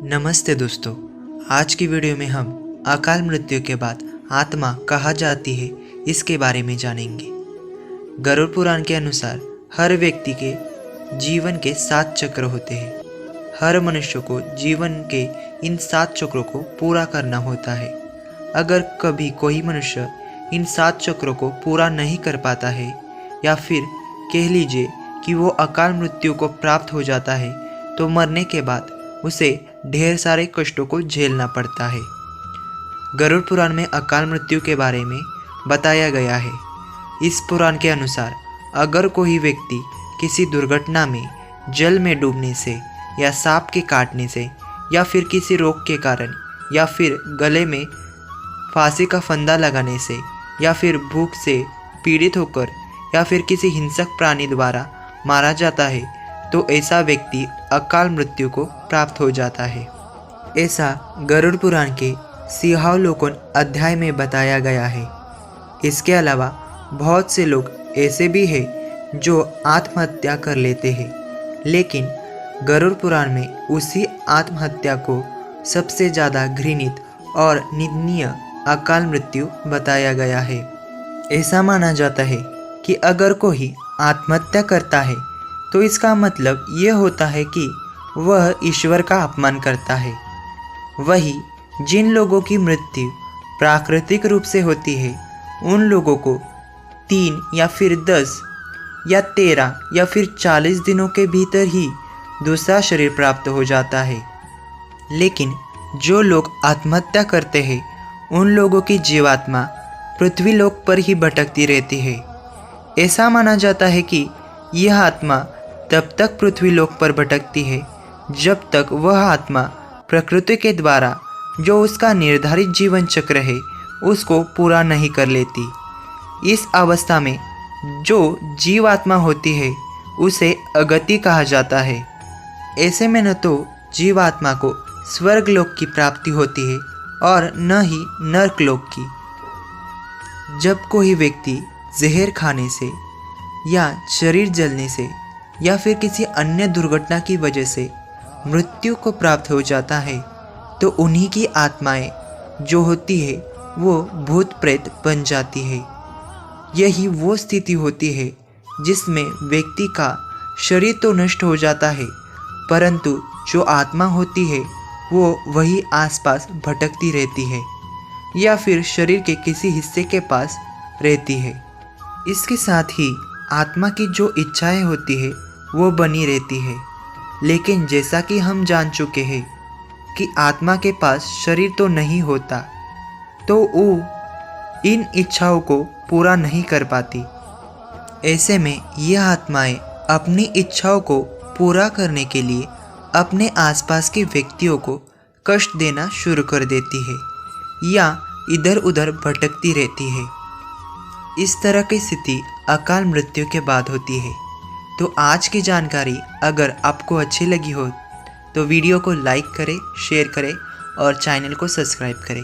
नमस्ते दोस्तों, आज की वीडियो में हम अकाल मृत्यु के बाद आत्मा कहाँ जाती है इसके बारे में जानेंगे। गरुड़ पुराण के अनुसार हर व्यक्ति के जीवन के 7 चक्र होते हैं। हर मनुष्य को जीवन के इन 7 चक्रों को पूरा करना होता है। अगर कभी कोई मनुष्य इन 7 चक्रों को पूरा नहीं कर पाता है या फिर कह लीजिए कि वो अकाल मृत्यु को प्राप्त हो जाता है तो मरने के बाद उसे ढेर सारे कष्टों को झेलना पड़ता है। गरुड़ पुराण में अकाल मृत्यु के बारे में बताया गया है। इस पुराण के अनुसार अगर कोई व्यक्ति किसी दुर्घटना में जल में डूबने से या सांप के काटने से या फिर किसी रोग के कारण या फिर गले में फांसी का फंदा लगाने से या फिर भूख से पीड़ित होकर या फिर किसी हिंसक प्राणी द्वारा मारा जाता है तो ऐसा व्यक्ति अकाल मृत्यु को प्राप्त हो जाता है। ऐसा गरुड़ पुराण के सिंहावलोकन अध्याय में बताया गया है। इसके अलावा बहुत से लोग ऐसे भी हैं जो आत्महत्या कर लेते हैं, लेकिन गरुड़ पुराण में उसी आत्महत्या को सबसे ज़्यादा घृणित और निंदनीय अकाल मृत्यु बताया गया है। ऐसा माना जाता है कि अगर कोई आत्महत्या करता है तो इसका मतलब ये होता है कि वह ईश्वर का अपमान करता है। वही जिन लोगों की मृत्यु प्राकृतिक रूप से होती है उन लोगों को 3 या फिर 10 या 13 या फिर 40 दिनों के भीतर ही दूसरा शरीर प्राप्त हो जाता है। लेकिन जो लोग आत्महत्या करते हैं उन लोगों की जीवात्मा पृथ्वी लोक पर ही भटकती रहती है। ऐसा माना जाता है कि यह आत्मा तब तक पृथ्वी लोक पर भटकती है जब तक वह आत्मा प्रकृति के द्वारा जो उसका निर्धारित जीवन चक्र है उसको पूरा नहीं कर लेती। इस अवस्था में जो जीवात्मा होती है उसे अगति कहा जाता है। ऐसे में न तो जीवात्मा को स्वर्ग लोक की प्राप्ति होती है और न ही नरक लोक की। जब कोई व्यक्ति जहर खाने से या शरीर जलने से या फिर किसी अन्य दुर्घटना की वजह से मृत्यु को प्राप्त हो जाता है तो उन्हीं की आत्माएं जो होती है वो भूत प्रेत बन जाती है। यही वो स्थिति होती है जिसमें व्यक्ति का शरीर तो नष्ट हो जाता है परंतु जो आत्मा होती है वो वही आसपास भटकती रहती है या फिर शरीर के किसी हिस्से के पास रहती है। इसके साथ ही आत्मा की जो इच्छाएं होती है वो बनी रहती है। लेकिन जैसा कि हम जान चुके हैं कि आत्मा के पास शरीर तो नहीं होता तो वो इन इच्छाओं को पूरा नहीं कर पाती। ऐसे में यह आत्माएं अपनी इच्छाओं को पूरा करने के लिए अपने आसपास के व्यक्तियों को कष्ट देना शुरू कर देती है या इधर उधर भटकती रहती है। इस तरह की स्थिति अकाल मृत्यु के बाद होती है। तो आज की जानकारी अगर आपको अच्छी लगी हो तो वीडियो को लाइक करें, शेयर करें और चैनल को सब्सक्राइब करें।